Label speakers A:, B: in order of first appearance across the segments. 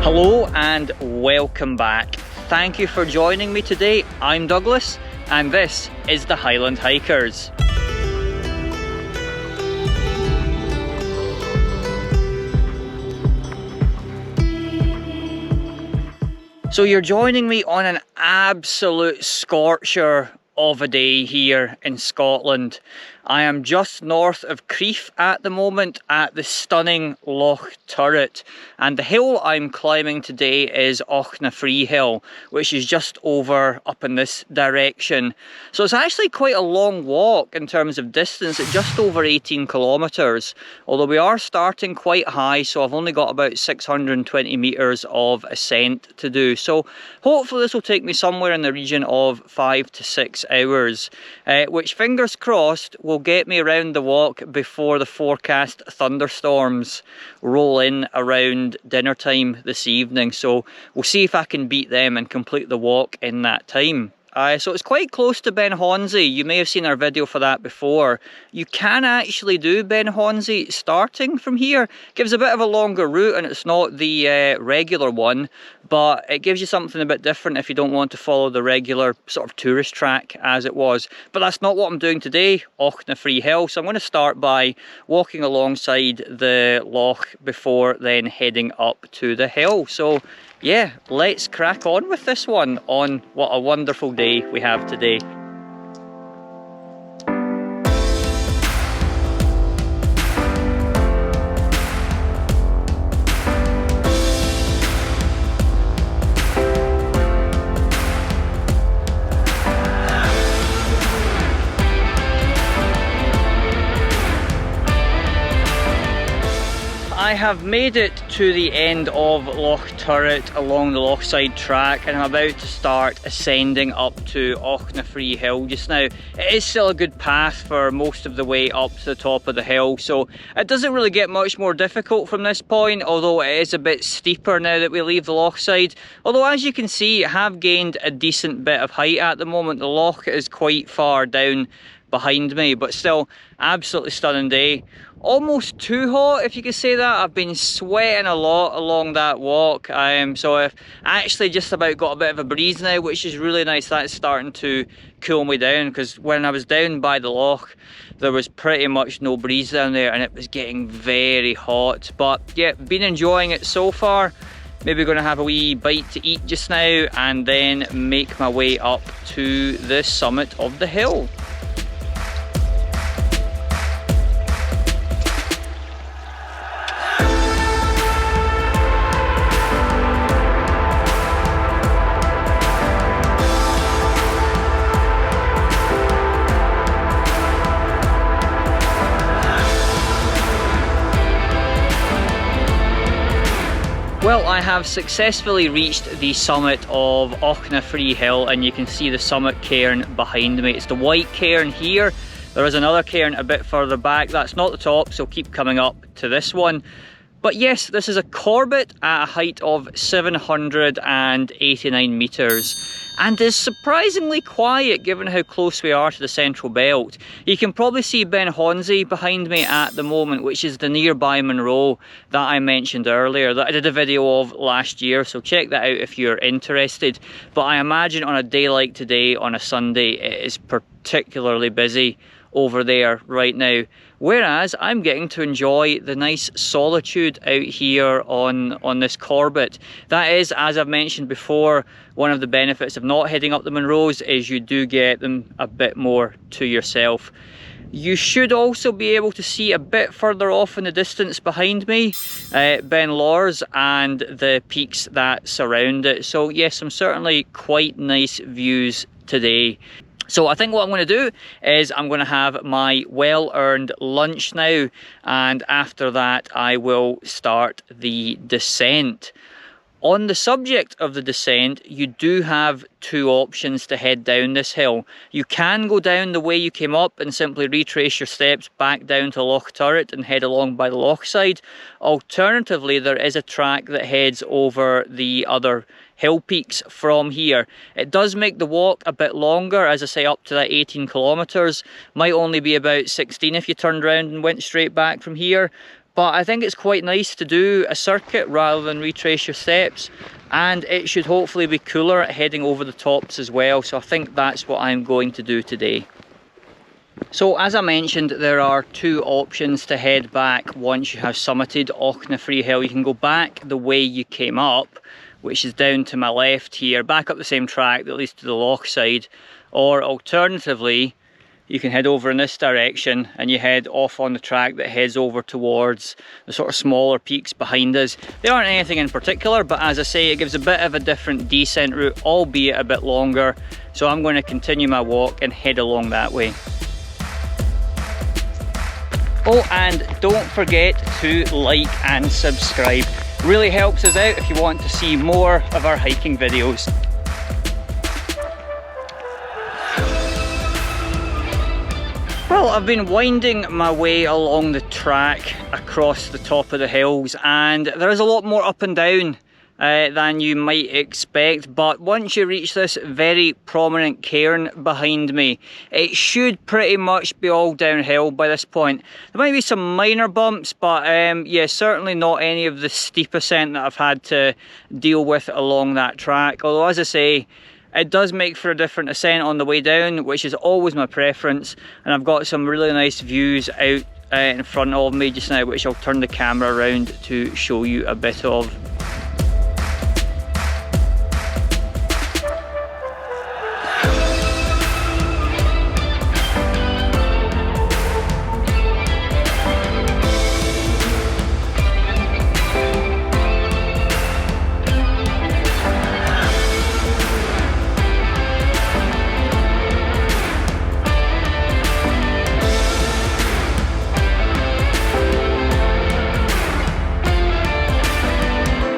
A: Hello and welcome back. Thank you for joining me today. I'm Douglas and this is the Highland Hikers. So you're joining me on an absolute scorcher of a day here in Scotland. I am just north of Crieff at the moment at the stunning Loch Turret, and the hill I'm climbing today is Auchnafree Hill, which is just over up in this direction. So it's actually quite a long walk in terms of distance, at just over 18 kilometres, although we are starting quite high, so I've only got about 620 metres of ascent to do. So hopefully this will take me somewhere in the region of 5 to 6 hours, which, fingers crossed, will get me around the walk before the forecast thunderstorms roll in around dinner time this evening. So we'll see if I can beat them and complete the walk in that time. So it's quite close to Ben Chonzie. You may have seen our video for that before. You can actually do Ben Chonzie starting from here. Gives a bit of a longer route and it's not the regular one, but it gives you something a bit different if you don't want to follow the regular sort of tourist track as it was. But that's not what I'm doing today, Auchnafree Hill. So I'm going to start by walking alongside the loch before then heading up to the hill. So yeah, let's crack on with this one on what a wonderful day we have today. I have made it to the end of Loch Turret along the Lochside track, and I'm about to start ascending up to Auchnafree Hill just now. It is still a good path for most of the way up to the top of the hill, so it doesn't really get much more difficult from this point, although it is a bit steeper now that we leave the Lochside. Although, as you can see, I have gained a decent bit of height at the moment. The loch is quite far down behind me, but still absolutely stunning day. Almost too hot, if you could say that. I've been sweating a lot along that walk, so I've actually just about got a bit of a breeze now, which is really nice. That's starting to cool me down, because when I was down by the loch there was pretty much no breeze down there and it was getting very hot. But yeah, been enjoying it so far. Maybe going to have a wee bite to eat just now and then make my way up to the summit of the hill. Well, I have successfully reached the summit of Auchnafree Hill, and you can see the summit cairn behind me. It's the white cairn here. There is another cairn a bit further back. That's not the top, so keep coming up to this one. But yes, this is a Corbett at a height of 789 metres, and is surprisingly quiet given how close we are to the central belt. You can probably see Ben Chonzie behind me at the moment, which is the nearby Munro that I mentioned earlier, that I did a video of last year, so check that out if you're interested. But I imagine on a day like today, on a Sunday, it is particularly busy over there right now, whereas I'm getting to enjoy the nice solitude out here on this Corbett. That is, as I've mentioned before, one of the benefits of not heading up the Munros is you do get them a bit more to yourself. You should also be able to see a bit further off in the distance behind me Ben Lors and the peaks that surround it. So yes, some certainly quite nice views today. So I think what I'm going to do is I'm going to have my well-earned lunch now, and after that I will start the descent. On the subject of the descent, you do have two options to head down this hill. You can go down the way you came up and simply retrace your steps back down to Loch Turret and head along by the loch side. Alternatively, there is a track that heads over the other hill peaks from here. It does make the walk a bit longer, as I say, up to that 18 kilometres. Might only be about 16 if you turned around and went straight back from here. But I think it's quite nice to do a circuit rather than retrace your steps, and it should hopefully be cooler heading over the tops as well, so I think that's what I'm going to do today. So as I mentioned, there are two options to head back once you have summited Auchnafree Hill. You can go back the way you came up, which is down to my left here, back up the same track that leads to the loch side, or alternatively you can head over in this direction and you head off on the track that heads over towards the sort of smaller peaks behind us. They aren't anything in particular, but as I say, it gives a bit of a different descent route, albeit a bit longer. So I'm going to continue my walk and head along that way. Oh, and don't forget to like and subscribe. Really helps us out if you want to see more of our hiking videos. Well, I've been winding my way along the track across the top of the hills, and there is a lot more up and down than you might expect, but once you reach this very prominent cairn behind me, it should pretty much be all downhill by this point. There might be some minor bumps, but yeah, certainly not any of the steep ascent that I've had to deal with along that track. Although, as I say, it does make for a different ascent on the way down, which is always my preference, and I've got some really nice views out in front of me just now, which I'll turn the camera around to show you a bit of.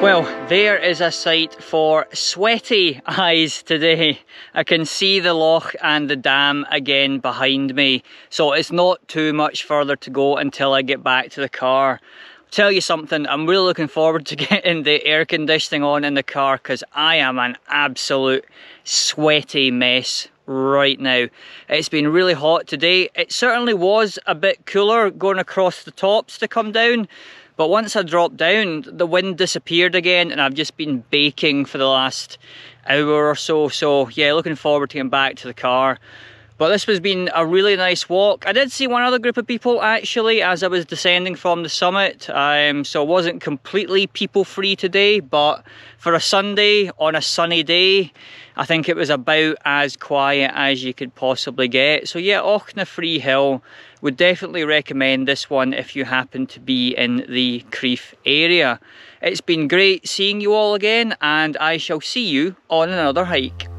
A: Well, there is a sight for sweaty eyes today. I can see the loch and the dam again behind me, so it's not too much further to go until I get back to the car. I'll tell you something, I'm really looking forward to getting the air conditioning on in the car, because I am an absolute sweaty mess right now. It's been really hot today. It certainly was a bit cooler going across the tops to come down, but once I dropped down, the wind disappeared again, and I've just been baking for the last hour or so. So yeah, looking forward to getting back to the car. But this has been a really nice walk. I did see one other group of people actually as I was descending from the summit, so it wasn't completely people free today, but for a Sunday on a sunny day, I think it was about as quiet as you could possibly get. So yeah, Auchnafree Hill, would definitely recommend this one if you happen to be in the Crieff area. It's been great seeing you all again, and I shall see you on another hike.